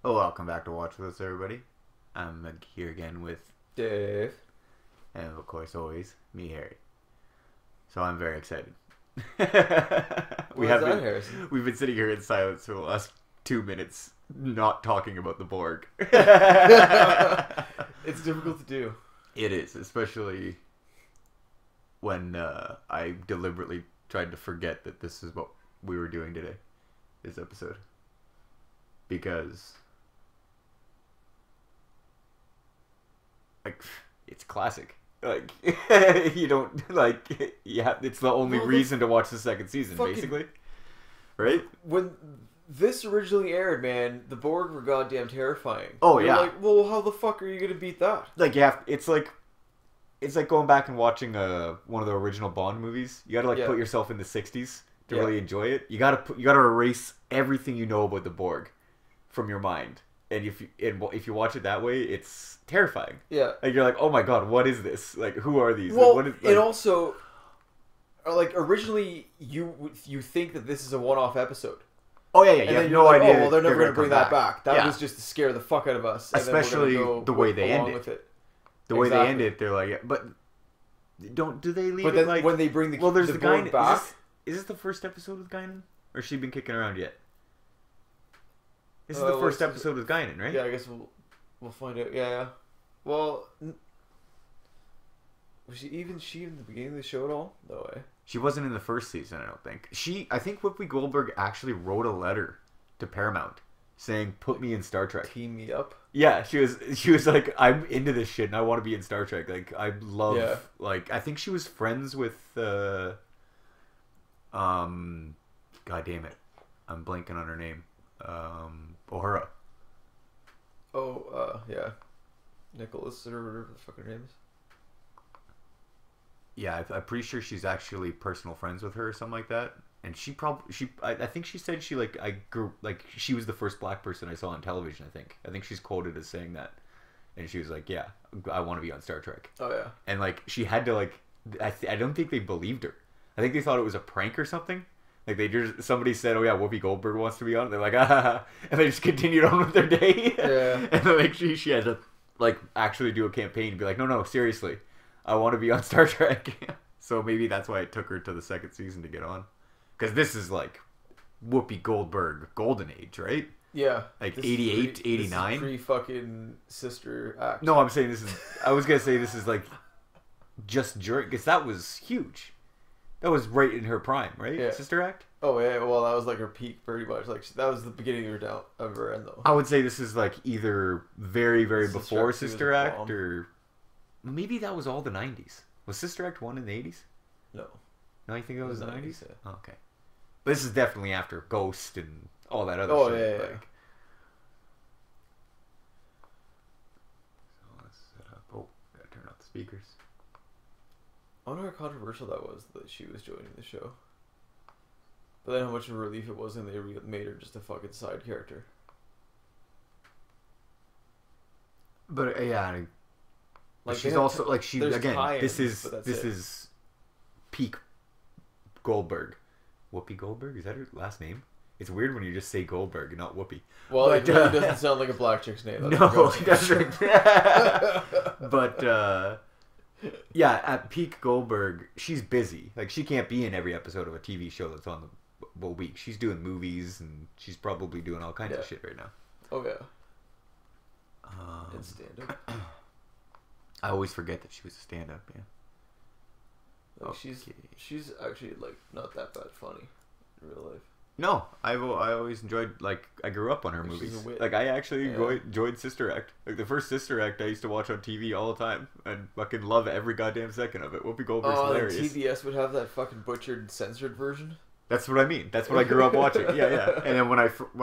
Oh, welcome back to Watch With Us, everybody. I'm here again with Dave. And of course, always, me, Harry. So I'm very excited. We've been sitting here in silence for the last 2 minutes not talking about the Borg. It's difficult to do. It is, especially when I deliberately tried to forget that this is what we were doing today, this episode. Because, like, it's classic. Like, you don't, like, yeah, it's the only reason to watch the second season, basically. Right? When this originally aired, man, the Borg were goddamn terrifying. Oh, yeah. Like, well, how the fuck are you gonna beat that? Like, it's like going back and watching one of the original Bond movies. You gotta, like, put yourself in the 60s to Yeah. really enjoy it. You gotta erase everything you know about the Borg from your mind. And if you watch it that way, it's terrifying. Yeah. Like you're like, oh my god, what is this? Like, who are these? Well, What is, it also, like, originally you think that this is a one-off episode. oh yeah, yeah. And You then have you're no like, idea. oh, well, they're never going going to bring that back. That Yeah. was just to scare the fuck out of us. And Especially then we're gonna the way they along end it. with it. The way they Exactly. end it, they're like, yeah, but do they leave But it then like? when they bring the well, there's the the Borg Guinan. back, Is this the first episode with Guinan, or has she been kicking around yet? This is well, the first this is- episode with Guinan, right? yeah, I guess we'll find out. Yeah, yeah. Well, was she in the beginning of the show at all? No way. She wasn't in the first season, I don't think. I think Whoopi Goldberg actually wrote a letter to Paramount saying, "Put me in Star Trek." Team me up. Yeah, she was like, "I'm into this shit and I want to be in Star Trek." Like, I love, Yeah. like, I think she was friends with, god damn it, I'm blanking on her name, O'Hara. Oh, yeah. Nicholas or whatever the fuck her name is. Yeah, I'm pretty sure she's actually personal friends with her or something like that. And I think she said she was the first black person I saw on television. I think she's quoted as saying that, and she was like, "Yeah, I want to be on Star Trek." Oh yeah. And like she had to like, I don't think they believed her. I think they thought it was a prank or something. Like somebody said, "Oh yeah, Whoopi Goldberg wants to be on." They're like, "Ah," and they just continued on with their day. Yeah. And like she had to like actually do a campaign and be like, "No, seriously, I want to be on Star Trek." So maybe that's why it took her to the second season to get on. Because this is like Whoopi Goldberg golden age, right? Yeah. Like This is 88, 89? This is pre-fucking Sister Act. No, I'm saying I was going to say this is like just during, because that was huge. That was right in her prime, right? Yeah. Sister Act? Oh yeah, well that was like her peak pretty much. Like that was the beginning of her end though. I would say this is like either very, very Sister before Act 2 was Sister a Act bomb. or maybe that was all the 90s. Was Sister Act 1 in the 80s? No. No, you think that was the 90s? 90s, yeah. Oh, okay. But this is definitely after Ghost and all that other Oh, shit. yeah, yeah. Like. So let's set up. Oh, gotta turn off the speakers. I wonder how controversial that was that she was joining the show. But then how much of a relief it was when they made her just a fucking side character. But yeah, Like she's they have also like she there's again. tie-ins, This but that's it. is peak Goldberg. Whoopi Goldberg, is that her last name? It's weird when you just say Goldberg and not Whoopi. Well, But, it really doesn't sound like a black chick's name. That's No, what it doesn't. But yeah, at peak Goldberg, she's busy. Like she can't be in every episode of a TV show that's on the week. She's doing movies and she's probably doing all kinds of Yeah. shit right now. Oh yeah. And stand up. I always forget that she was a stand-up. Yeah. Like Okay. she's actually like not that bad funny in real life. No, I always enjoyed, like, I grew up on her Like, she's movies. a wit. Like, I actually Yeah. enjoyed Sister Act. Like, the first Sister Act I used to watch on TV all the time. And fucking love every goddamn second of it. Whoopi Goldberg's Oh, and hilarious. TBS would have that fucking butchered, censored version. That's what I mean. That's what I grew up watching. Yeah, yeah. And then when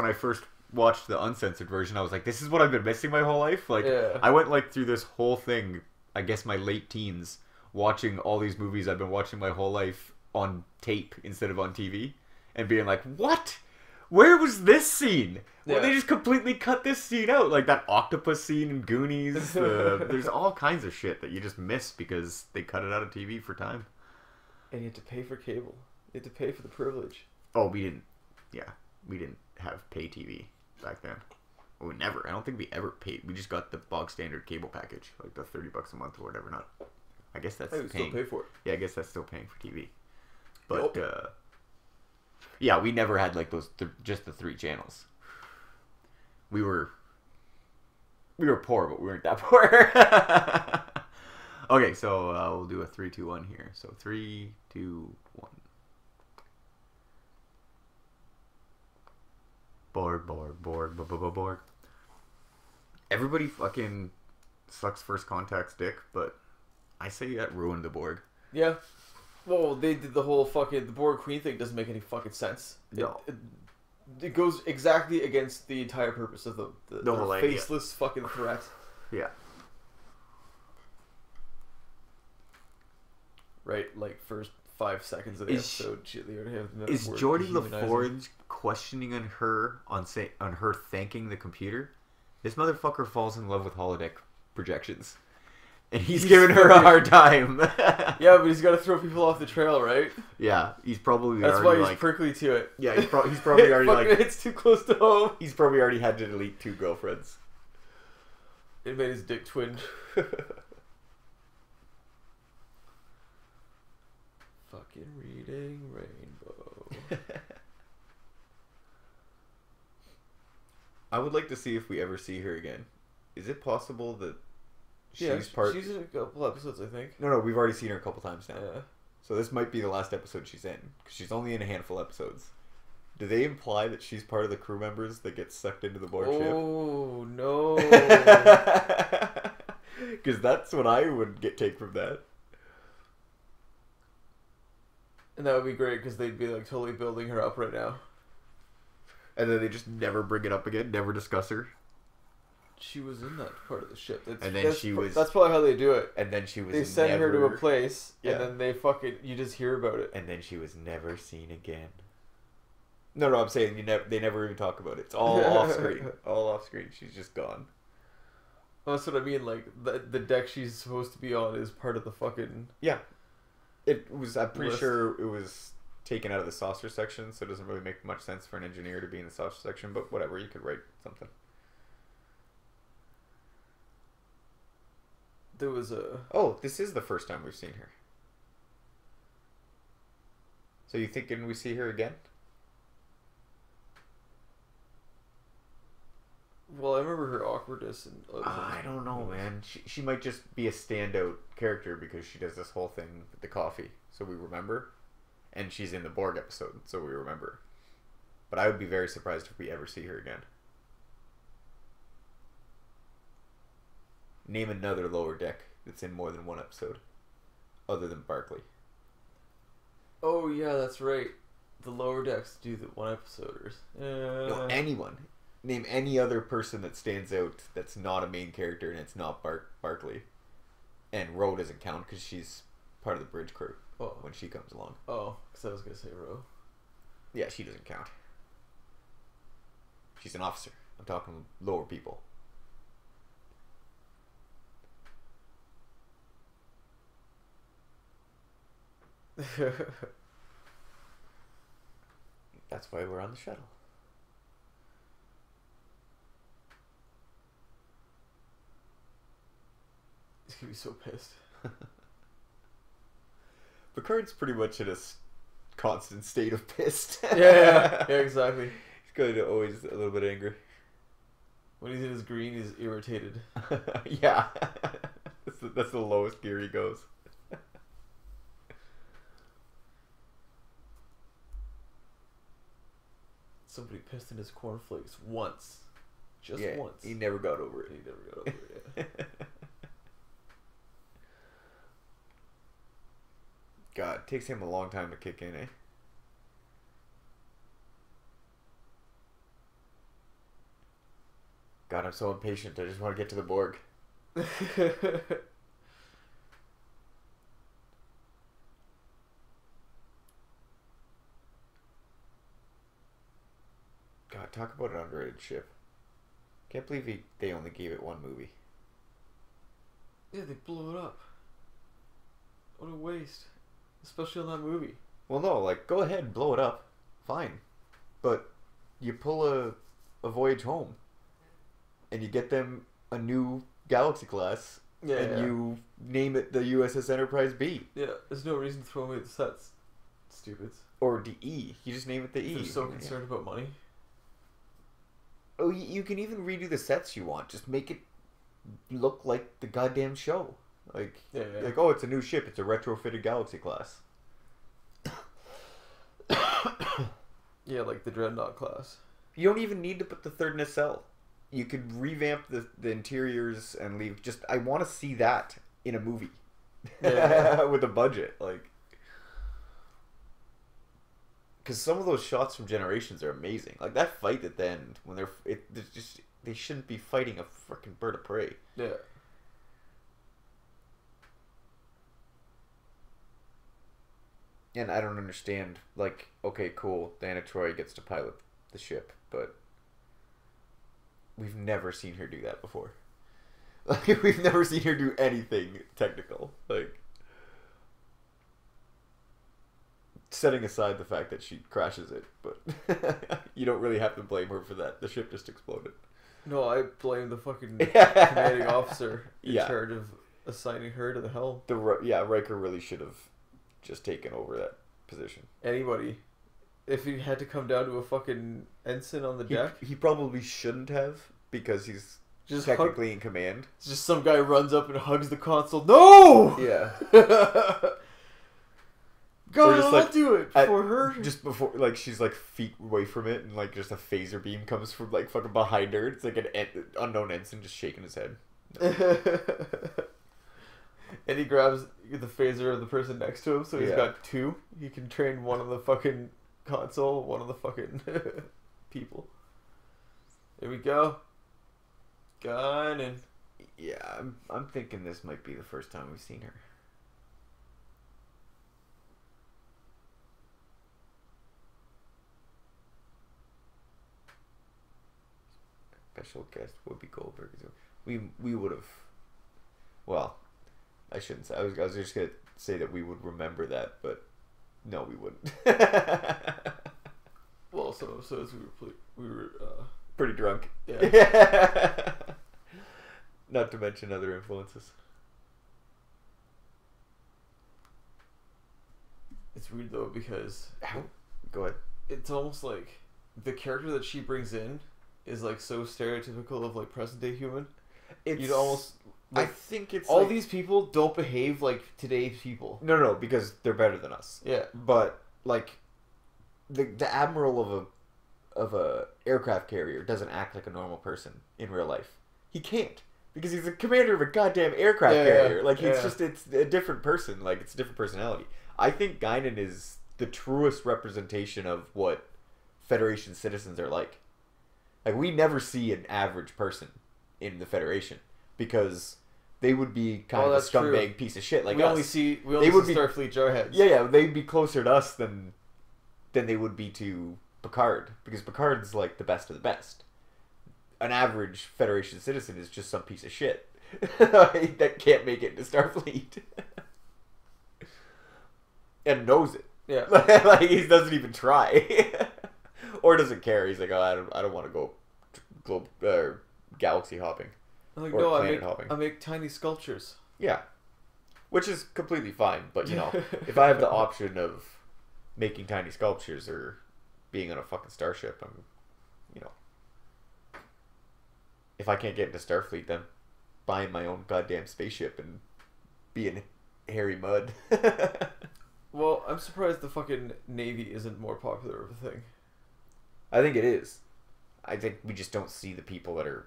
I first watched the uncensored version, I was like, this is what I've been missing my whole life. Like, Yeah. I went, like, through this whole thing, I guess my late teens, watching all these movies I've been watching my whole life on tape instead of on TV. And being like, what? Where was this scene? Well, Yeah. they just completely cut this scene out. Like that octopus scene in Goonies. There's all kinds of shit that you just miss because they cut it out of TV for time. And you had to pay for cable. You had to pay for the privilege. Oh, we didn't have pay TV back then. We never. I don't think we ever paid. We just got the bog standard cable package, like the $30 a month or whatever. Not. I guess that's I would still paying. pay for it. Yeah, I guess that's still paying for TV. But Yep. yeah, we never had like those just the 3 channels. We were poor, but we weren't that poor. Okay, so we'll do a 3, 2, 1 here. So 3, 2, 1. Borg. Everybody fucking sucks First Contact's dick, but I say that ruined the Borg. Yeah. Well, they did the whole fucking the Borg Queen thing. Doesn't make any fucking sense. No. It goes exactly against the entire purpose of the whole idea. faceless fucking threat. Yeah. Right, like 5 seconds of the Is episode. Shit, they already have the Is word Geordie dehumanizing. LaForge questioning on her thanking the computer? This motherfucker falls in love with holodeck projections, and he's giving her a hard time. Yeah, but he's got to throw people off the trail, right? Yeah, he's probably That's already why he's prickly to it. yeah, he's probably already Fucking it's too close to home. he's probably already had to delete 2 girlfriends. It made his dick twinge. Fucking reading Rainbow. I would like to see if we ever see her again. Is it possible that she's Yeah, part? she's in a couple episodes, I think. No, we've already seen her a couple times now. Yeah. So this might be the last episode she's in, because she's only in a handful of episodes. Do they imply that she's part of the crew members that get sucked into the Borg ship? Oh no! Because that's what I would take from that. And that would be great because they'd be like totally building her up right now. And then they just never bring it up again, never discuss her. She was in that part of the ship. And then she was- That's probably how they do it. And then she was They send her to a never- place, Yeah. and then they fucking you just hear about it. And then she was never seen again. No, I'm saying they never even talk about it. It's all off screen. All off screen. She's just gone. Well, that's what I mean. Like the deck she's supposed to be on is part of the fucking. Yeah. It was. I'm pretty List. sure it was taken out of the saucer section, so it doesn't really make much sense for an engineer to be in the saucer section. But whatever, you could write something. There was a. Oh, this is the first time we've seen her. So you thinking we see her again? Well, I remember her awkwardness and. I don't know, man. She might just be a standout character because she does this whole thing with the coffee, so we remember. And she's in the Borg episode, so we remember. But I would be very surprised if we ever see her again. Name another Lower Deck that's in more than one episode, other than Barclay. Oh yeah, that's right. The lower decks do the one episoders. No, anyone. Name any other person that stands out that's not a main character and it's not Barclay. And Ro doesn't count because she's part of the bridge crew when she comes along. Oh, because I was gonna say Ro. Yeah, she doesn't count. She's an officer. I'm talking lower people. That's why we're on the shuttle. He's gonna be so pissed. Picard's pretty much in a constant state of pissed. Yeah, exactly. He's got always a little bit angry. When he's in his green, he's irritated. Yeah. That's the lowest gear he goes. Somebody pissed in his cornflakes once. Just Yeah, once. he never got over it. He never got over it, yeah. God, it takes him a long time to kick in, eh? God, I'm so impatient. I just want to get to the Borg. God, talk about an underrated ship. Can't believe they only gave it one movie. Yeah, they blew it up. What a waste. Especially on that movie. Well, no, like, go ahead and blow it up. Fine. But you pull a voyage home. And you get them a new Galaxy class. Yeah, and you name it the USS Enterprise B. Yeah, there's no reason to throw away the sets. Stupids. Or the E. You just name it the E. They're so concerned about money. Oh, you can even redo the sets you want. Just make it look like the goddamn show. Like, like, oh, it's a new ship. It's a retrofitted Galaxy class. Yeah, like the Dreadnought class. You don't even need to put the third nacelle. You could revamp the interiors and leave. Just, I want to see that in a movie. Yeah. With a budget. Like, because some of those shots from Generations are amazing. Like, that fight at the end, when they shouldn't be fighting a freaking bird of prey. Yeah. And I don't understand, like, okay, cool, Diana Troy gets to pilot the ship, but we've never seen her do that before. Like, we've never seen her do anything technical. Like, setting aside the fact that she crashes it, but you don't really have to blame her for that. The ship just exploded. No, I blame the fucking commanding officer in Yeah. charge of assigning her to the helm. Riker really should have just taken over that position. Anybody. If he had to come down to a fucking ensign on the deck, He probably shouldn't have, because he's just technically in command. just some guy runs up and hugs the console. No! Yeah. God, just, I'll like, do it for her. Just before, like, she's like feet away from it, and like just a phaser beam comes from like fucking behind her. It's like an unknown ensign just shaking his head. And he grabs the phaser of the person next to him, so he's Yeah. got two. He can train one on the fucking console, one on the fucking people. Here we go. Gunning. Yeah, I'm thinking this might be the first time we've seen her. Special guest Whoopi Goldberg. We would have. Well, I shouldn't say. I was just gonna say that we would remember that, but no, we wouldn't. Well, so as we were Pretty drunk. yeah. Not to mention other influences. It's weird though because Go ahead. it's almost like the character that she brings in is like so stereotypical of like present day human. You'd almost I like think it's all like, these people don't behave like today's people. No, because they're better than us. Yeah. But like, the admiral of a aircraft carrier doesn't act like a normal person in real life. He can't, because he's the commander of a goddamn aircraft carrier. Like, it's a different person. Like, it's a different personality. I think Guinan is the truest representation of what Federation citizens are like. Like, we never see an average person in the Federation, because they would be kind of a scumbag piece of shit like we us. only see Starfleet jarheads. Yeah, they'd be closer to us than they would be to Picard, because Picard's like the best of the best. An average Federation citizen is just some piece of shit that can't make it into Starfleet and knows it. Yeah. Like, he doesn't even try or doesn't care. He's like, oh, I don't want to go galaxy hopping. I'm like, or no, planet hopping. I make tiny sculptures. Yeah, which is completely fine. But you know, if I have the option of making tiny sculptures or being on a fucking starship, I'm, you know, if I can't get into Starfleet, then buying my own goddamn spaceship and being hairy mud. Well, I'm surprised the fucking Navy isn't more popular of a thing. I think it is. I think we just don't see the people that are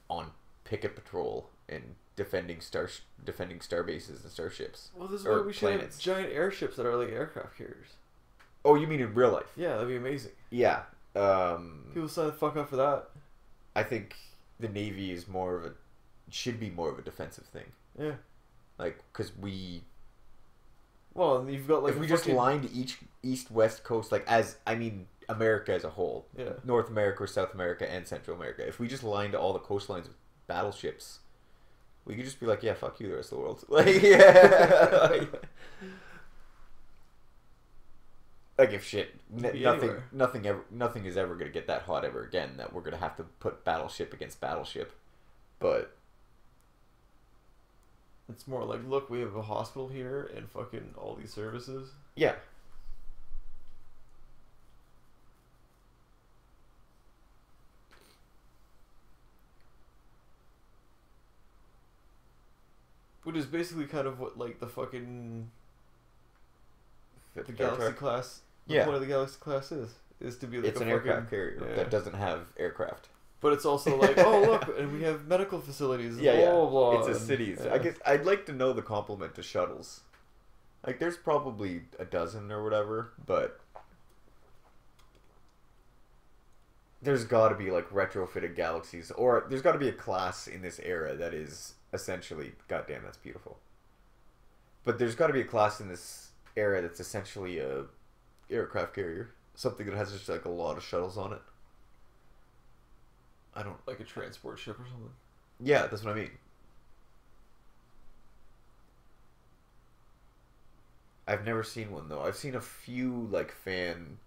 on picket patrol and defending star bases and starships. Well, this is or why we should planets. have giant airships that are like aircraft carriers. Oh, you mean in real life? Yeah, that'd be amazing. Yeah. People sign the fuck up for that. I think the Navy is should be more of a defensive thing. Yeah. Like, because Well, and you've got like if we just lined each east-west coast, like, America as a whole, Yeah. North America or South America and Central America, if we just lined all the coastlines with battleships, we could just be like, yeah, fuck you, the rest of the world. Like, yeah. Like, if shit, nothing is ever gonna get that hot ever again. That we're gonna have to put battleship against battleship, but It's more like, look, we have a hospital here and fucking all these services. yeah. Which is basically kind of what like the fucking The Galaxy class. The Yeah. point of the Galaxy class is to be like It's a an fucking, aircraft carrier that doesn't have aircraft. But it's also like, oh look, and we have medical facilities. Yeah, blah, blah, blah, It's a and- cities. yeah. I guess I'd like to know the complement to shuttles. Like, there's probably a dozen or whatever, but there's got to be like retrofitted galaxies, or there's got to be a class in this era that is essentially, goddamn, that's beautiful. But there's got to be a class in this era that's essentially a aircraft carrier, something that has just like a lot of shuttles on it. I don't Like a transport ship or something. Yeah, that's what I mean. I've never seen one though. I've seen a few like fan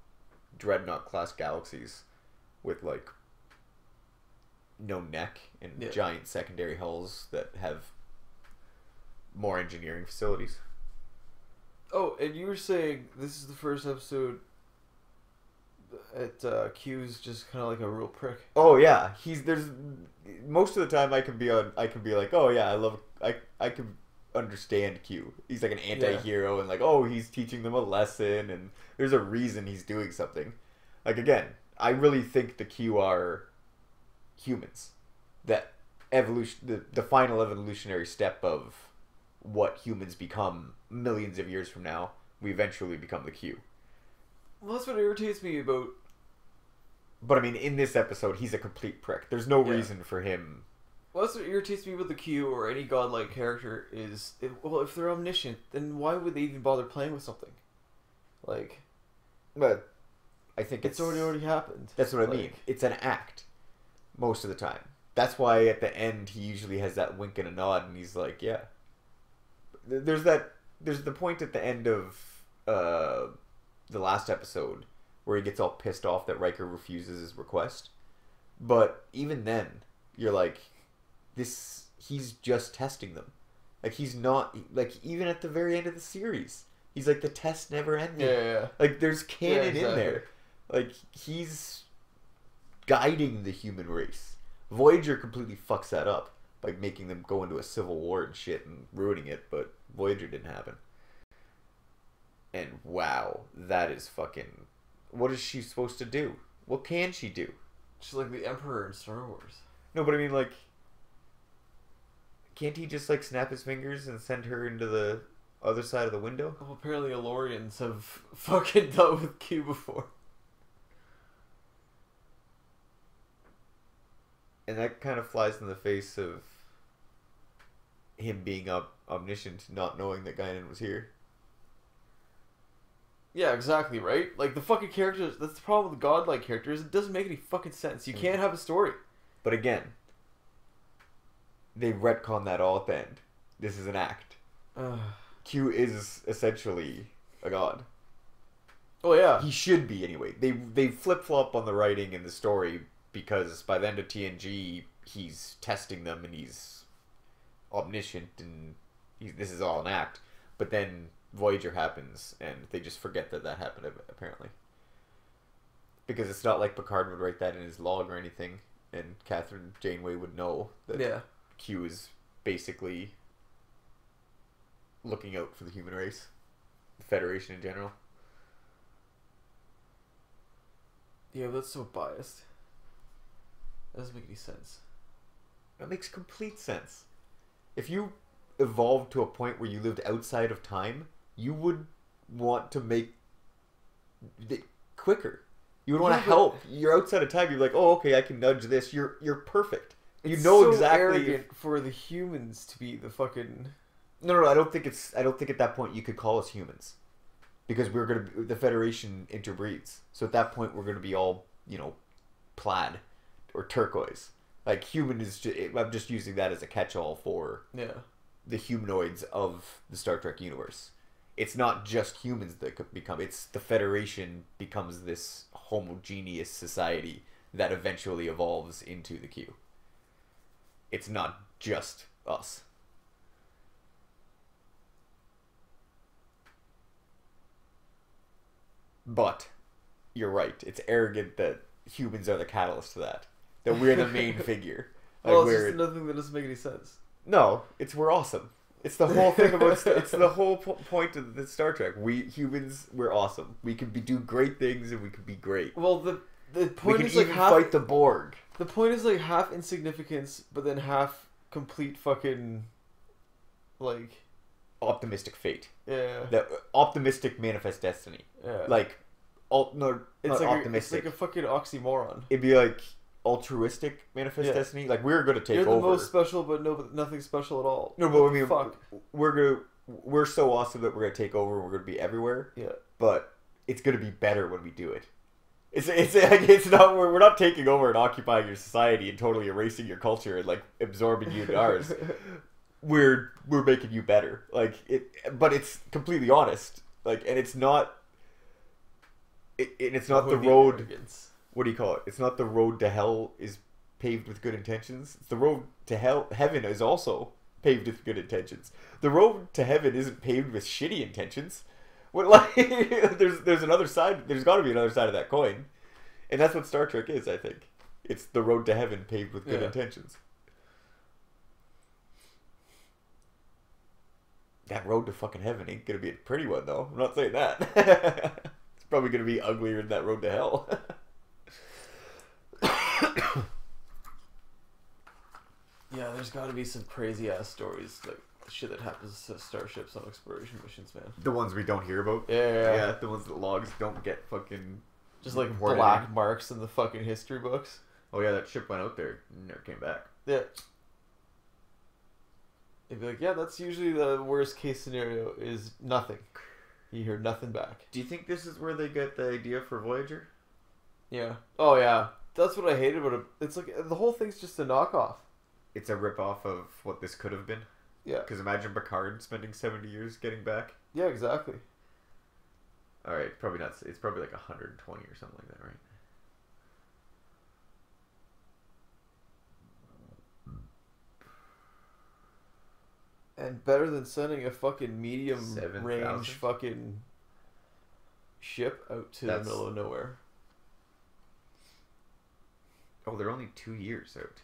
dreadnought class galaxies with like no neck and giant secondary hulls that have more engineering facilities. Oh, and you were saying this is the first episode at Q's just kind of like a real prick. Oh yeah, there's most of the time I can be like, oh yeah, I can understand Q. He's like an anti-hero and like, oh, he's teaching them a lesson and there's a reason he's doing something. Like again, I really think the Q are humans. That evolution, the final evolutionary step of what humans become millions of years from now, we eventually become the Q. Well, that's what irritates me about. But I mean, in this episode, he's a complete prick. There's no reason for him. Well, that's what irritates me with the Q or any godlike character is, if they're omniscient, then why would they even bother playing with something? Like, but I think it's already happened. That's what I mean. It's an act most of the time. That's why at the end he usually has that wink and a nod, and he's like, "Yeah." There's the point at the end of the last episode where he gets all pissed off that Riker refuses his request, but even then, you're like, he's just testing them. Like he's not like even at the very end of the series, he's like the test never ended. Yeah. Like there's canon in there. Like he's guiding the human race. Voyager completely fucks that up by making them go into a civil war and shit and ruining it, but Voyager didn't happen. And wow, that is fucking... What is she supposed to do? What can she do? She's like the Emperor in Star Wars. No, but I mean, like... Can't he just, like, snap his fingers and send her into the other side of the window? Well, apparently Elorians have fucking dealt with Q before. And that kind of flies in the face of him being omniscient, not knowing that Guinan was here. Yeah, exactly, right? Like, the fucking characters... That's the problem with the godlike characters. It doesn't make any fucking sense. You can't have a story. But again, they retcon that all at the end. This is an act. Q is essentially a god. Oh, yeah. He should be, anyway. They flip-flop on the writing and the story because by the end of TNG, he's testing them and he's omniscient and this is all an act. But then Voyager happens and they just forget that happened, apparently. Because it's not like Picard would write that in his log or anything, and Catherine Janeway would know that Q is basically looking out for the human race, the Federation in general. Yeah, that's so biased. That doesn't make any sense. That makes complete sense. If you evolved to a point where you lived outside of time, you would want to make it quicker. You would want to help. You're outside of time. You're like, oh, okay, I can nudge this. You're perfect. You know so exactly. Arrogant for the humans to be the fucking. No. I don't think at that point you could call us humans, because the Federation interbreeds. So at that point we're gonna be all plaid or turquoise. Like human is. I'm just using that as a catch-all for the humanoids of the Star Trek universe. It's not just humans that could become. It's the Federation becomes this homogeneous society that eventually evolves into the Q. It's not just us. But you're right. It's arrogant that humans are the catalyst to that. That we're the main figure. Like well, it's just another thing that doesn't make any sense. No, we're awesome. It's the whole thing about. It's the whole point of the Star Trek. We humans, we're awesome. We can do great things, and we can be great. Well, the point is like half fight the Borg. The point is like half insignificance, but then half complete fucking like optimistic fate. Yeah. That optimistic manifest destiny. Yeah. Like, it's not like optimistic. It's like a fucking oxymoron. It'd be like altruistic manifest destiny. Like we're gonna take over. You're the most special, but nothing special at all. No, but I mean, fuck. We're gonna we're so awesome that we're gonna take over and we're gonna be everywhere. Yeah. But it's gonna be better when we do it. It's not we're not taking over and occupying your society and totally erasing your culture and like absorbing you into ours. We're making you better. Like it, but it's completely honest. Like, and it's not. It's not the road. Arrogance. What do you call it? It's not the road to hell is paved with good intentions. It's the road to heaven is also paved with good intentions. The road to heaven isn't paved with shitty intentions. What, like, there's another side. There's got to be another side of that coin, and that's what Star Trek is. I think it's the road to heaven paved with good intentions. That road to fucking heaven ain't gonna be a pretty one, though. I'm not saying that. It's probably gonna be uglier than that road to hell. Yeah, there's got to be some crazy ass stories, like the shit that happens to starships on exploration missions, man. The ones we don't hear about. Yeah. The ones that logs don't get fucking. Just like reported black in. marks in the fucking history books. Oh yeah, that ship went out there and never came back. Yeah. They'd be like, yeah, that's usually the worst case scenario is nothing. You hear nothing back. Do you think this is where they get the idea for Voyager? Yeah. Oh yeah. That's what I hated about it. It's like the whole thing's just a knockoff. It's a rip-off of what this could have been. Yeah. Because imagine Picard spending 70 years getting back. Yeah, exactly. Alright, probably not. It's probably like 120 or something like that, right? And better than sending a fucking medium 7,000? range fucking ship out to the middle of nowhere. Oh, they're only 2 years out.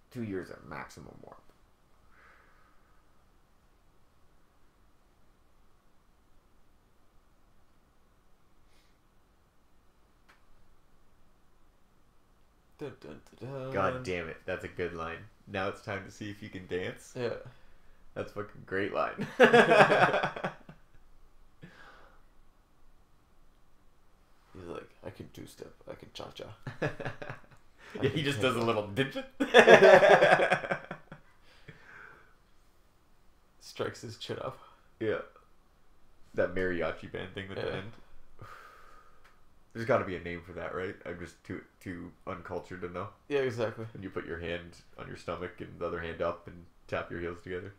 Two years at maximum warp. Dun, dun, dun, dun. God damn it, that's a good line. Now it's time to see if you can dance. Yeah. That's a fucking great line. He's like, I can two-step, I can cha-cha. Yeah, he just does a little digit. Strikes his chin up. Yeah. That mariachi band thing at the end. There's got to be a name for that, right? I'm just too uncultured to know. Yeah, exactly. And you put your hand on your stomach and the other hand up and tap your heels together.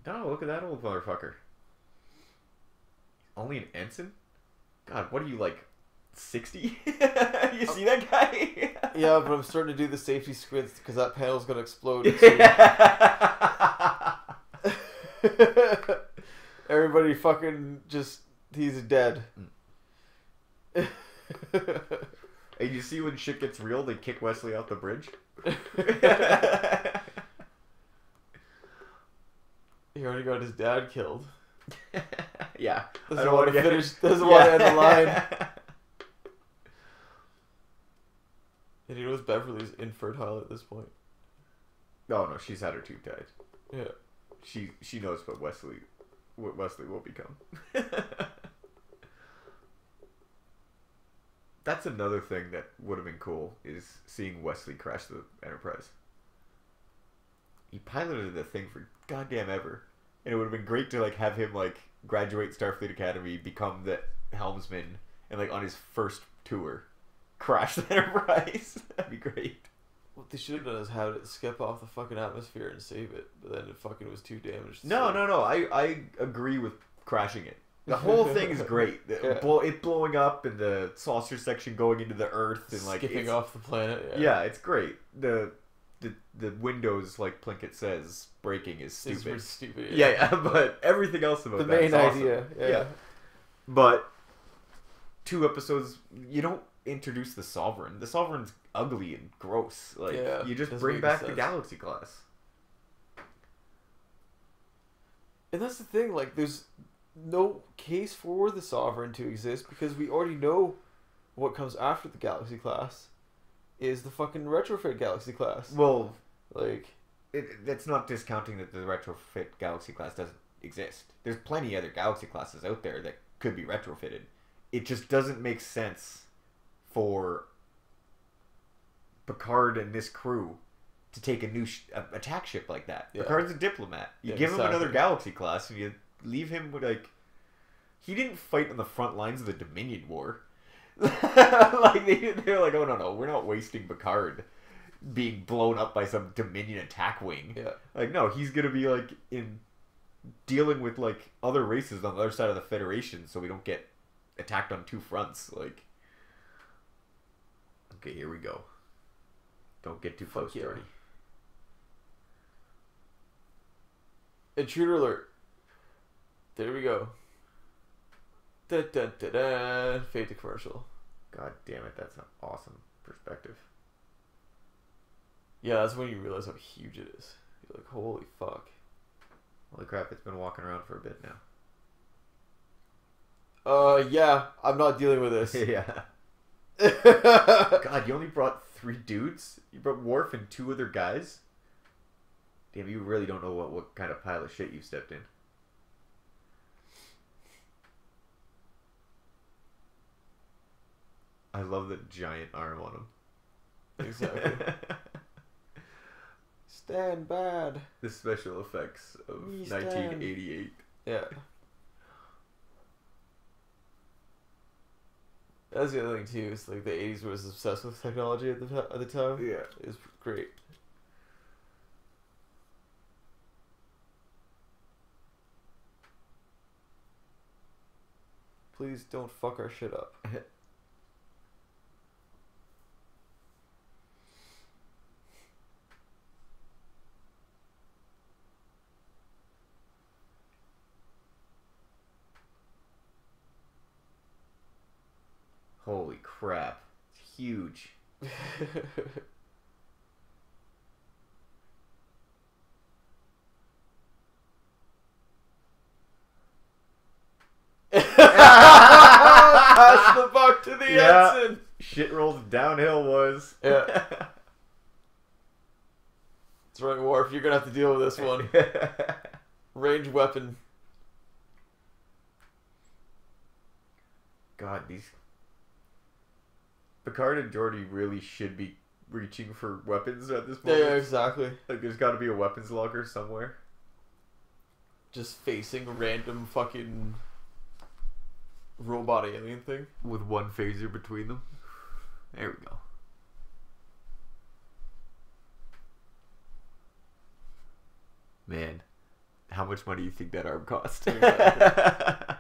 No, look at that old motherfucker. Only an ensign? God, what are you, like, 60? You see that guy? Yeah, but I'm starting to do the safety squids because that panel's going to explode. Everybody fucking just... He's dead. And you see when shit gets real, they kick Wesley out the bridge? He already got his dad killed. Yeah. Doesn't want to finish. Doesn't want to end the line. And he knows Beverly's infertile at this point. Oh no, she's had her tube tied. Yeah. She knows what Wesley will become. That's another thing that would have been cool, is seeing Wesley crash the Enterprise. He piloted the thing for goddamn ever, and it would have been great to like have him like graduate Starfleet Academy, become the helmsman, and like on his first tour, crash the Enterprise. That'd be great. What they should have done is have it skip off the fucking atmosphere and save it, but then it fucking was too damaged. No. I agree with crashing it. The whole thing is great. Yeah. It blowing up and the saucer section going into the Earth and like skipping off the planet. Yeah, it's great. The windows, like Plinkett says, breaking is stupid. It's stupid. Yeah, but everything else about the that main is awesome. idea. Yeah. But 2 episodes, you don't introduce the Sovereign. The Sovereign's ugly and gross. Like you just bring back the Galaxy class. And that's the thing. Like, there's no case for the Sovereign to exist because we already know what comes after the Galaxy class is the fucking retrofit Galaxy class. Well, like, that's not discounting that the retrofit Galaxy class doesn't exist. There's plenty other Galaxy classes out there that could be retrofitted. It just doesn't make sense for Picard and this crew to take a new attack ship like that. Yeah. Picard's a diplomat. You Yeah, give him exactly. another galaxy class, and you leave him with like. He didn't fight on the front lines of the Dominion War. Like they're like, oh no, we're not wasting Picard being blown up by some Dominion attack wing. Yeah. Like no, he's gonna be like in dealing with like other races on the other side of the Federation, so we don't get attacked on two fronts. Like, okay, here we go. Don't get too close, yeah. Jordy. Intruder alert. There we go. Da, da, da, da. Fade to commercial. God damn it, that's an awesome perspective. Yeah, that's when you realize how huge it is. You're like, holy fuck. Holy crap, it's been walking around for a bit now. Yeah, I'm not dealing with this. Yeah. God, you only brought 3 dudes? You brought Worf and 2 other guys? Damn, you really don't know what kind of pile of shit you stepped in. I love the giant arm on him. Exactly. Stand bad. The special effects of We stand. 1988. Yeah. That's the other thing too. Is like the '80s was obsessed with technology at the time. Yeah. It was great. Please don't fuck our shit up. Holy crap. It's huge. Pass the buck to the Yeah. ensign. Shit rolls downhill was. Yeah. That's right, Worf. You're gonna have to deal with this one. Ranged weapon. God, these Picard and Geordi really should be reaching for weapons at this Yeah, moment. yeah, exactly. Like, there's got to be a weapons locker somewhere. Just facing a random fucking robot alien thing. With one phaser between them. There we go. Man, how much money do you think that arm cost? Exactly.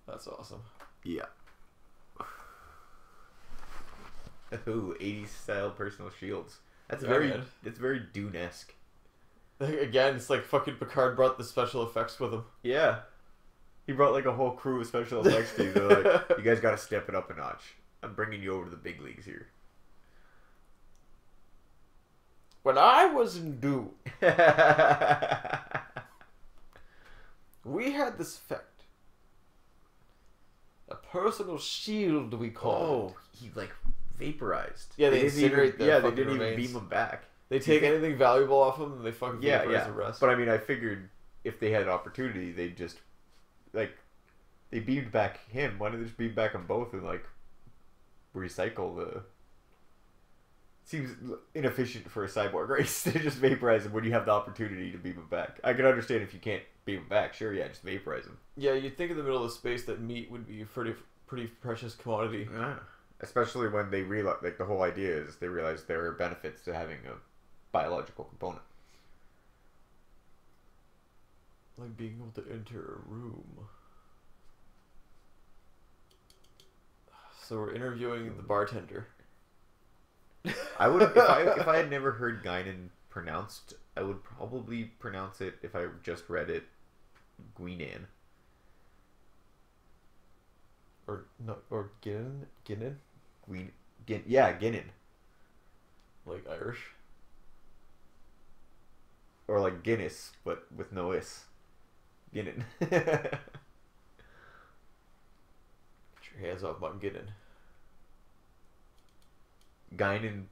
That's awesome. Yeah. Ooh, 80s style personal shields. That's Yeah, very man. it's very Dune-esque. Again, it's like fucking Picard brought the special effects with him. Yeah. He brought like a whole crew of special effects team. They're like, you guys got to step it up a notch. I'm bringing you over to the big leagues here. When I was in Dune, we had this effect. A personal shield, we call it. He like vaporized. Yeah, they didn't even, incinerate the yeah, they fucking didn't even remains. beam him back. They take anything valuable off him and they fucking Yeah, vaporize yeah. the rest. But I mean, I figured if they had an opportunity, they'd just like they beamed back him. Why don't they just beam back them both and like recycle the? Seems inefficient for a cyborg race to just vaporize him when you have the opportunity to beam him back. I can understand if you can't beam him back. Sure, yeah, just vaporize him. Yeah, you'd think in the middle of space that meat would be a pretty precious commodity. Yeah. Especially when they realize, like the whole idea is they realize there are benefits to having a biological component. Like being able to enter a room. So we're interviewing the bartender. I would if I had never heard Guinan pronounced, I would probably pronounce it if I just read it Guinan. Or no, or Ginnan? Guinan. Like Irish. Or like Guinness, but with no is. Guinan. Get your hands off my Ginnan. Guinan,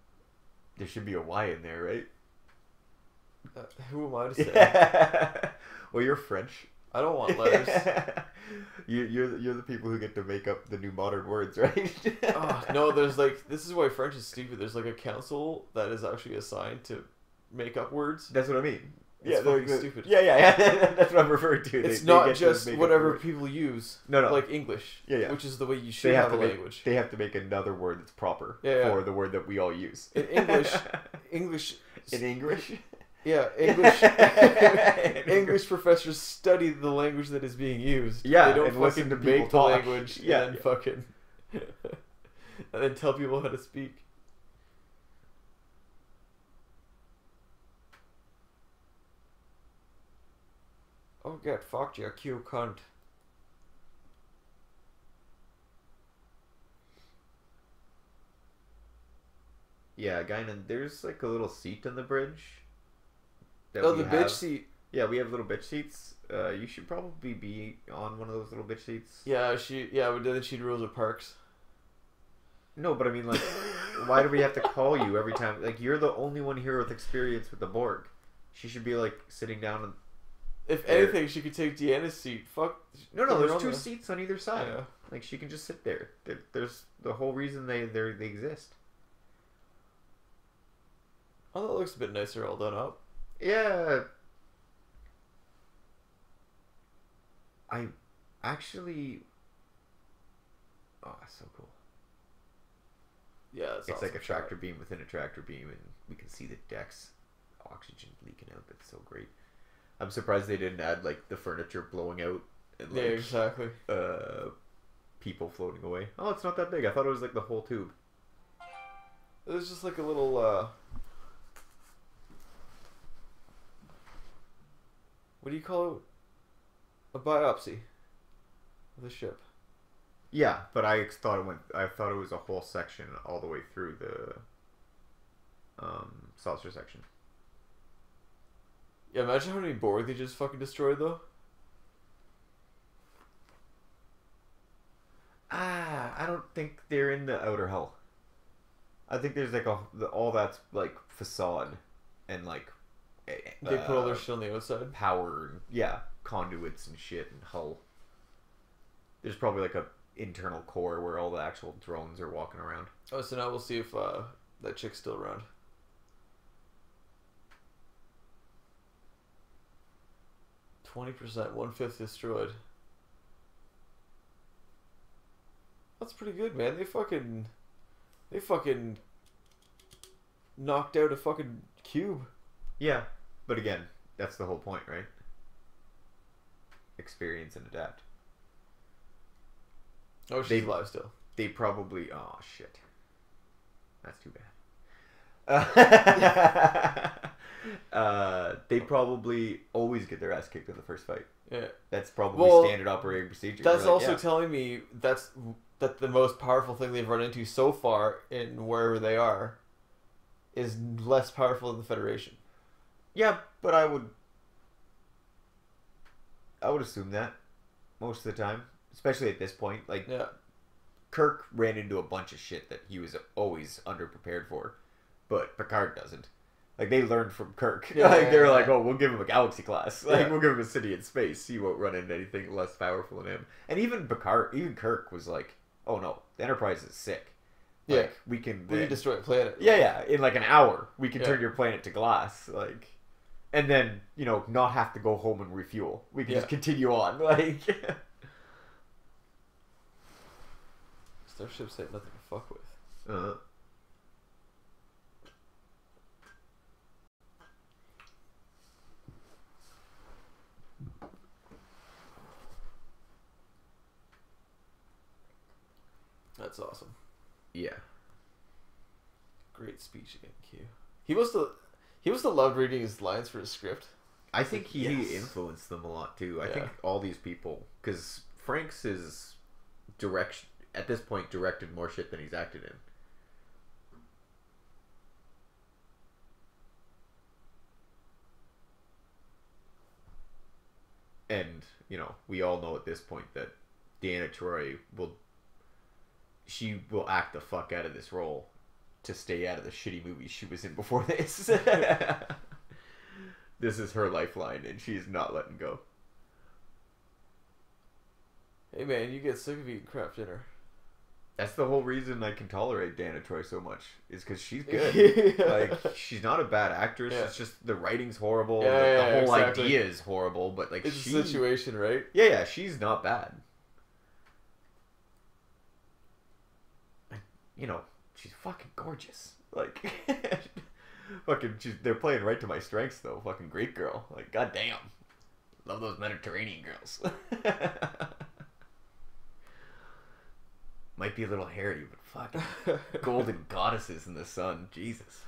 there should be a Y in there, right? Who am I to say? Well, you're French. I don't want letters. You're the people who get to make up the new modern words, right? Oh, no, there's like, this is why French is stupid. There's like a council that is actually assigned to make up words. That's what I mean. It's fucking stupid. Yeah. That's what I'm referring to. It's They not get to just make up whatever words. people use. No. Like English. Yeah. Which is the way you should They have a to make, language. They have to make another word that's proper for the word that we all use. In English. In English? Yeah, English. English professors study the language that is being used. Yeah, they don't and listen fucking to people make the talk. language Yeah, and then fucking and then tell people how to speak. Oh, get fucked, you cute cunt. Yeah, Guinan, there's like a little seat on the bridge. Oh, the bitch seat. Yeah, we have little bitch seats. You should probably be on one of those little bitch seats. Yeah, but then she'd Rosa Parks. No, but I mean, like, why do we have to call you every time? Like, you're the only one here with experience with the Borg. She should be, like, sitting down and... If anything, she could take Deanna's seat. Fuck. No, there's two seats on either side. Yeah. Like, she can just sit there. There's the whole reason they exist. Oh, that looks a bit nicer all done up. Yeah. I actually... Oh, that's so cool. Yeah, it's awesome like a tractor beam within a tractor beam, and we can see the decks, oxygen leaking out. That's so great. I'm surprised they didn't add like the furniture blowing out and like exactly. People floating away. Oh, it's not that big. I thought it was like the whole tube. It was just like a little what do you call it? A biopsy of the ship. Yeah, but I thought it was a whole section all the way through the saucer section. Yeah, imagine how many Borg they just fucking destroyed though. I don't think they're in the outer hull. I think there's like all that's like facade and like they put all their shit on the outside. Power and conduits and shit and hull. There's probably like a internal core where all the actual drones are walking around. Oh, so now we'll see if that chick's still around. 20%, 1/5 destroyed. That's pretty good, man. They fucking knocked out a fucking cube. Yeah, but again, that's the whole point, right? Experience and adapt. Oh, she's alive still. They probably... Oh, shit. That's too bad. They probably always get their ass kicked in the first fight. Yeah. That's probably standard operating procedure. That's also telling me that the most powerful thing they've run into so far in wherever they are is less powerful than the Federation. Yeah, but I would assume that most of the time. Especially at this point, like Kirk ran into a bunch of shit that he was always underprepared for, but Picard doesn't. Like they learned from Kirk. They're like, oh, we'll give him a galaxy class. Like we'll give him a city in space. He won't run into anything less powerful than him. And even Kirk was like, oh no, the Enterprise is sick. Like, we can destroy a planet. Yeah. In like an hour, we can turn your planet to glass. Like, and then not have to go home and refuel. We can just continue on. Like. Starships ain't nothing to fuck with. That's awesome. Yeah. Great speech again, Q. He must have loved reading his lines for his script. I think he influenced them a lot too. I think all these people, because Frakes is at this point directed more shit than he's acted in. And, we all know at this point that Deanna Troi will act the fuck out of this role to stay out of the shitty movies she was in before this. This is her lifeline, and she's not letting go. Hey man, you get sick of eating crap dinner. That's the whole reason I can tolerate Dana Troy so much, is because she's good. Yeah. Like, she's not a bad actress. Yeah. It's just the writing's horrible. Yeah, the whole exactly. idea is horrible, but like It's a situation, right? Yeah, she's not bad. You know, she's fucking gorgeous. Like, they're playing right to my strengths though. Fucking great girl. Like, goddamn, love those Mediterranean girls. Might be a little hairy, but fucking golden goddesses in the sun. Jesus.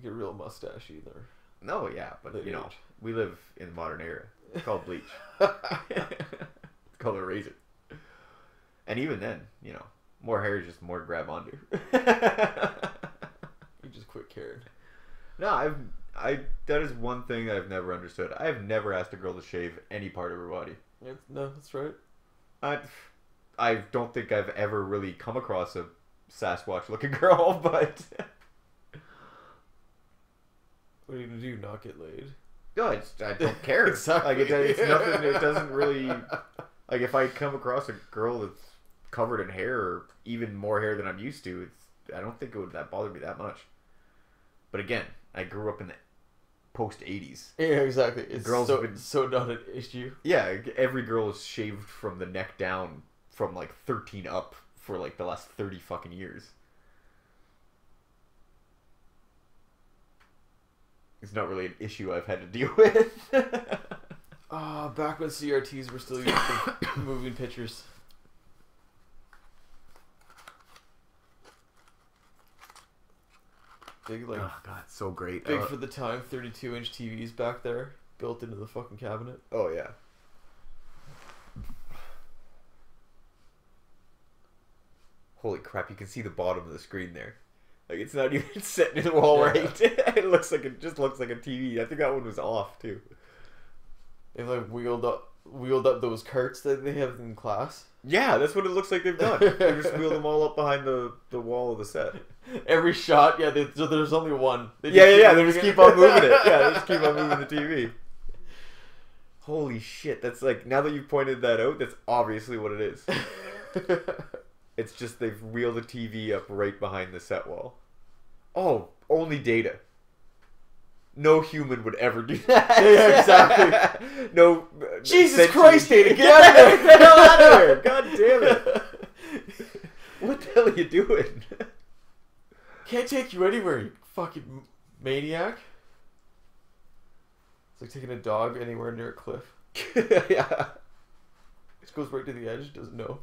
Get real mustachy there. No, yeah, but They you know, don't. we live in the modern era. It's called bleach. It's called a razor. And even then, you know, more hair is just more to grab onto. You just quit caring. No, that is one thing that I've never understood. I have never asked a girl to shave any part of her body. No, that's right. I don't think I've ever really come across a Sasquatch looking girl, but What are you gonna do? Not get laid? no, I don't care. Exactly. Like it's nothing. It doesn't really. Like if I come across a girl that's covered in hair or even more hair than I'm used to, I don't think it would bother me that much. But again, I grew up in the post 80s. Yeah, exactly. It's Girls so, have been- so not an issue. Yeah, every girl is shaved from the neck down from like 13 up for like the last 30 fucking years. It's not really an issue I've had to deal with. Back when CRTs were still using moving pictures. Big like Oh god, so great. big for the time 32-inch TVs back there built into the fucking cabinet. Oh yeah. Holy crap, you can see the bottom of the screen there. Like it's not even set in the wall Yeah. right. It just looks like a TV. I think that one was off too. They've like wheeled up those carts that they have in class. Yeah, that's what it looks like they've done. They just wheeled them all up behind the wall of the set. Every shot, yeah. So there's only one. They Yeah. They moving just it. keep on moving it. Yeah, they just keep on moving the TV. Holy shit, that's like, now that you've pointed that out, that's obviously what it is. It's just they've wheeled a TV up right behind the set wall. Oh, only Data. No human would ever do that. Yeah, exactly. No. Jesus sentient- Christ, Data, get out of there! Get the hell out of there! God damn it! What the hell are you doing? Can't take you anywhere, you fucking maniac. It's like taking a dog anywhere near a cliff. Yeah. Just goes right to the edge, doesn't know.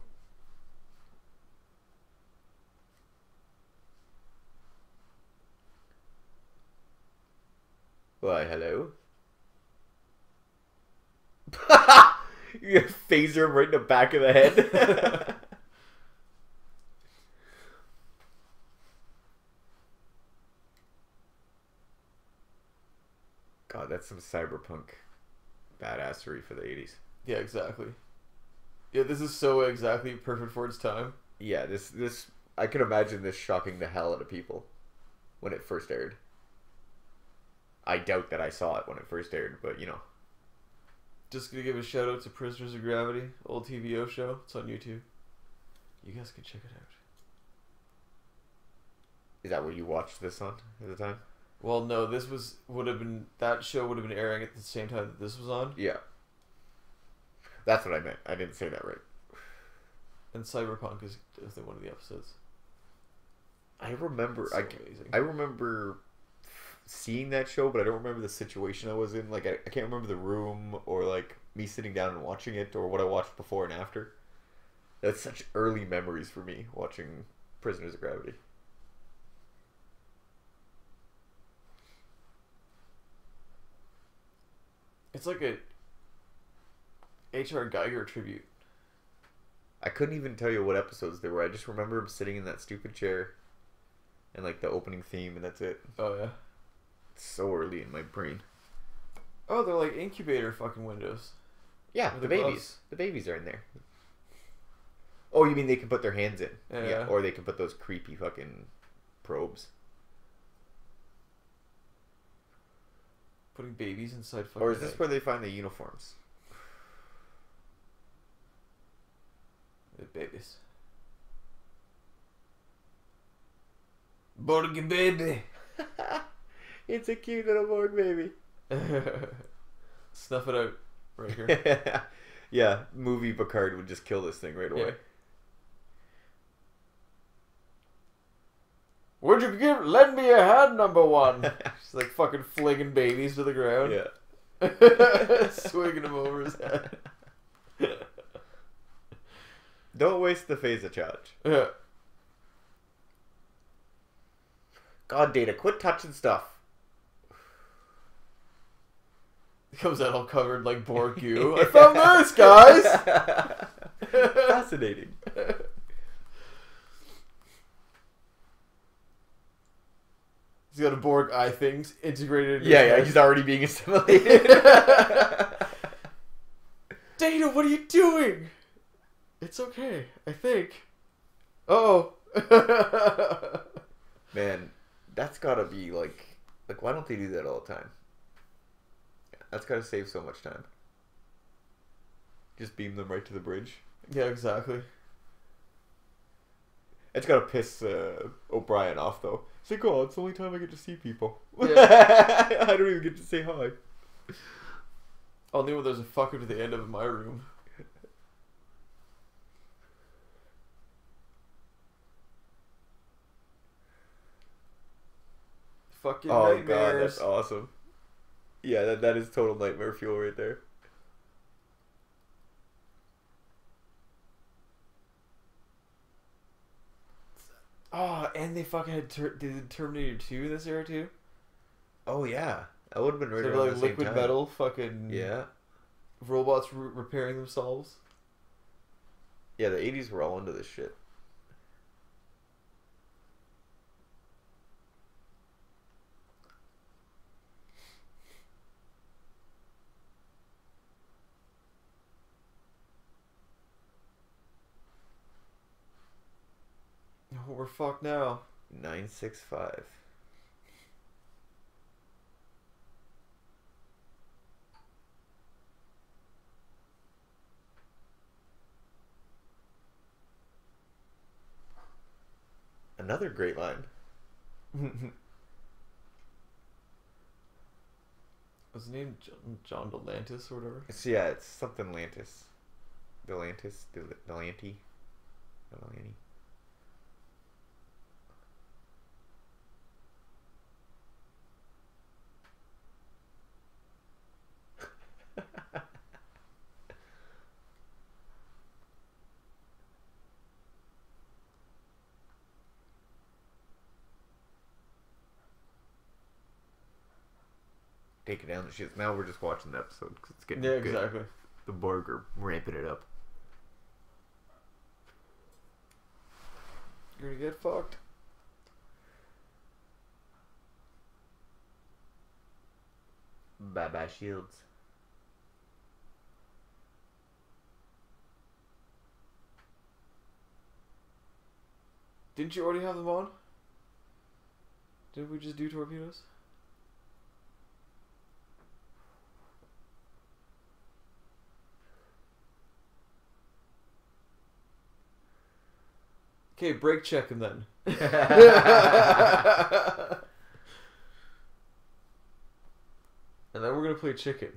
Why, hello? You phaser him right in the back of the head. God, that's some cyberpunk badassery for the 80s. Yeah, exactly. Yeah, this is so exactly perfect for its time. Yeah, this I can imagine this shocking the hell out of people when it first aired. I doubt that I saw it when it first aired, but you know. Just gonna give a shout out to Prisoners of Gravity, old TVO show. It's on YouTube. You guys can check it out. Is that what you watched this on at the time? Well, no, that show would have been airing at the same time that this was on. Yeah. That's what I meant. I didn't say that right. And Cyberpunk is definitely one of the episodes. I remember It's so amazing. I remember seeing that show, but I don't remember the situation I was in. Like I can't remember the room or like me sitting down and watching it or what I watched before and after. That's such early memories for me watching Prisoners of Gravity. It's like a H.R. Geiger tribute. I couldn't even tell you what episodes they were. I just remember him sitting in that stupid chair and like the opening theme, and that's it. Oh yeah. It's so early in my brain. Oh, they're like incubator fucking windows. Yeah, With the the babies. gloves. The babies are in there. Oh, you mean they can put their hands in? Yeah. Or they can put those creepy fucking probes. Putting babies inside fucking Or is this eggs. where they find the uniforms? The babies. Borg baby. It's a cute little Borg baby. Snuff it out right here. Yeah, movie Picard would just kill this thing right away. Yeah. Would you lend me a hand, number one? She's like fucking flinging babies to the ground. Yeah. Swinging them over his head. Don't waste the phaser charge. Yeah. God, Data, quit touching stuff. He comes out all covered like Borg goo. I found this, guys! Fascinating. He's got a Borg eye things integrated in his Yeah, head. he's already being assimilated. Data, what are you doing? It's okay, I think. Uh-oh. Man, that's gotta be like why don't they do that all the time? That's gotta save so much time. Just beam them right to the bridge. Yeah, exactly. It's gotta piss O'Brien off though. It's like, oh, it's the only time I get to see people. Yeah. I don't even get to say hi. Only when there's a fucker to the end of my room. Fucking Oh nightmares. god, that's awesome. Yeah, that is total nightmare fuel right there. Oh, and they fucking had did Terminator 2 in this era too? Oh yeah, that would have been right So around like the same liquid time. metal, fucking Yeah, robots repairing themselves. yeah. The '80s were all into this shit. Oh, we're fucked now. 965. Another great line. Was his name John Delantis or whatever? Yeah, it's something Lantis. Delantis? Delanty? Delanty? Take it down the shit. Now we're just watching the episode because it's getting Yeah, good. exactly. The Borg are ramping it up. You're gonna get fucked. Bye bye, Shields. Didn't you already have them on? Didn't we just do torpedoes? Okay, brake check him then. And then we're gonna play chicken.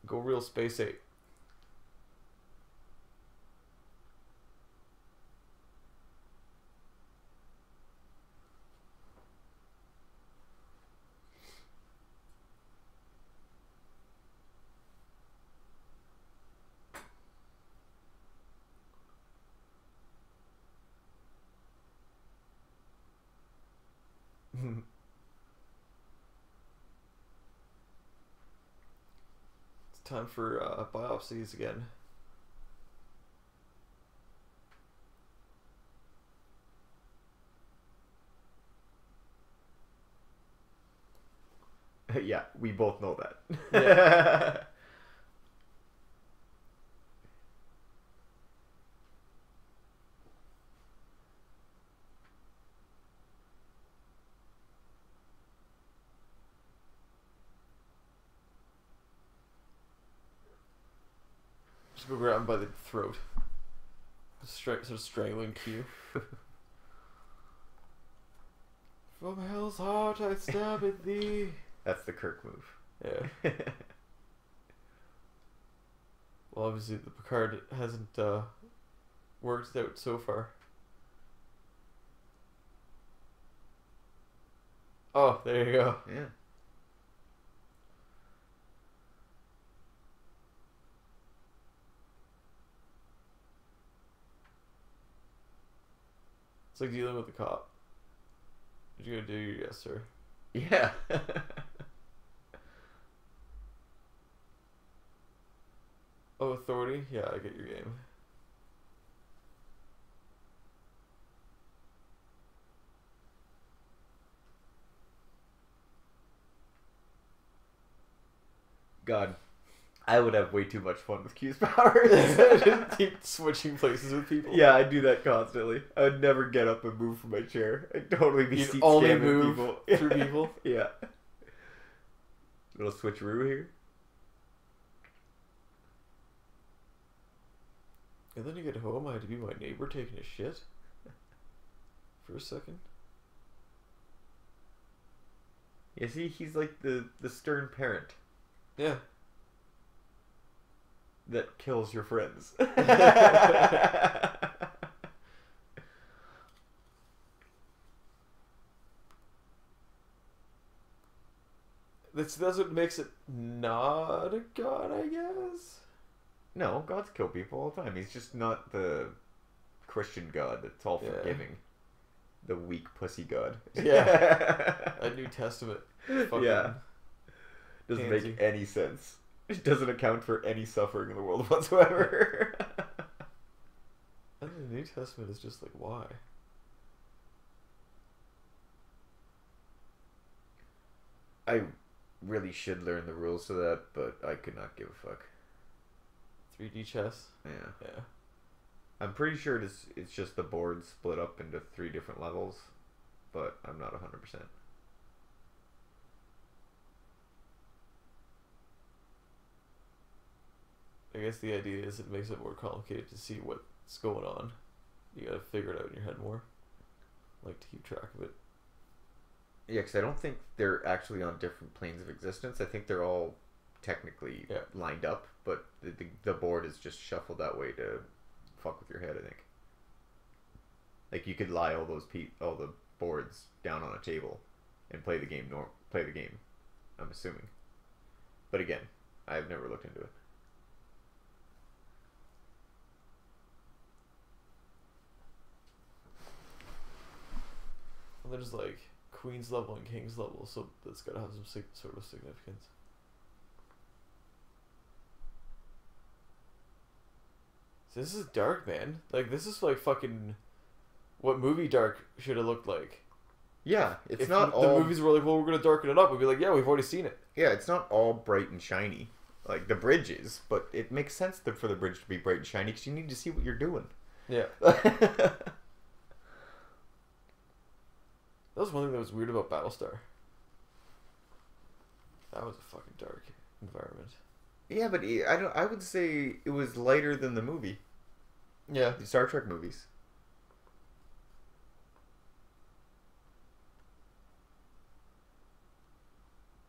Go real Space 8. It's time for biopsies again. Yeah, we both know that. Yeah. Just go grab him by the throat. Sort of strangling Q. From hell's heart I stab at thee. That's the Kirk move. Yeah. Well, obviously the Picard hasn't worked out so far. Oh, there you go. Yeah. It's like dealing with a cop. What you gonna do? Yes, sir. Yeah. Oh, authority? Yeah, I get your game. God, I would have way too much fun with Q's powers. Just keep switching places with people. Yeah, I do that constantly. I would never get up and move from my chair. I'd totally be You'd seat only scamming move people. through people? Yeah. Little switcheroo here. And then you get home, I had to be my neighbor taking a shit. For a second. You see, he's like the stern parent Yeah. that kills your friends. That's what makes it not a god, I guess. No, gods kill people all the time. He's just not the Christian god that's all Yeah. forgiving. The weak pussy god. Yeah. A New Testament. Fucking Yeah. Doesn't pansy. make any sense. It doesn't account for any suffering in the world whatsoever. And the New Testament is just like, why? I really should learn the rules to that, but I could not give a fuck. 3D chess? Yeah. Yeah. I'm pretty sure it's just the board split up into 3 different levels, but I'm not 100%. I guess the idea is it makes it more complicated to see what's going on. You gotta figure it out in your head more. Like to keep track of it. Yeah, because I don't think they're actually on different planes of existence. I think they're all technically lined up, but the board is just shuffled that way to fuck with your head, I think. Like you could lie all the boards down on a table and play the game. I'm assuming, but again, I've never looked into it. And there's like Queen's level and King's level, so that's gotta have some sort of significance. So this is dark, man. Like this is like fucking what movie dark should have looked like. Yeah, it's if not the all movies were like, well, we're gonna darken it up. We'd be like, yeah, we've already seen it. Yeah, it's not all bright and shiny. Like the bridge is, but it makes sense for the bridge to be bright and shiny because you need to see what you're doing. Yeah. That was one thing that was weird about Battlestar. That was a fucking dark environment. Yeah, but I would say it was lighter than the movie. Yeah. The Star Trek movies.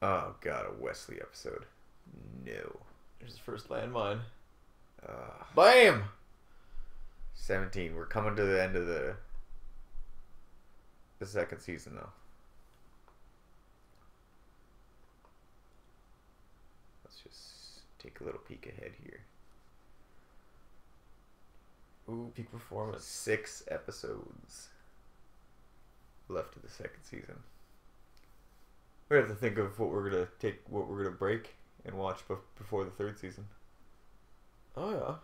Oh god, a Wesley episode. No. There's his first landmine. Uh, Bam! 17. We're coming to the end of the second season though. Let's just take a little peek ahead here. Ooh, peak performance. 6 episodes left of the second season. We have to think of what we're gonna break and watch before the third season. Oh yeah.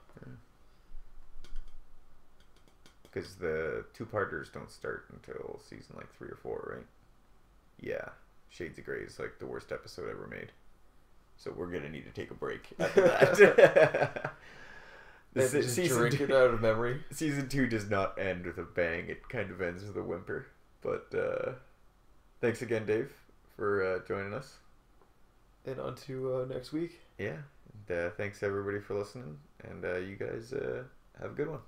Because the 2-parters don't start until season like 3 or 4, right? Yeah, Shades of Grey is like the worst episode ever made. So we're gonna need to take a break after that. Drink it out of memory. Season 2 does not end with a bang. It kind of ends with a whimper. But thanks again, Dave, for joining us. And on to next week. Yeah, And, thanks everybody for listening, and you guys have a good one.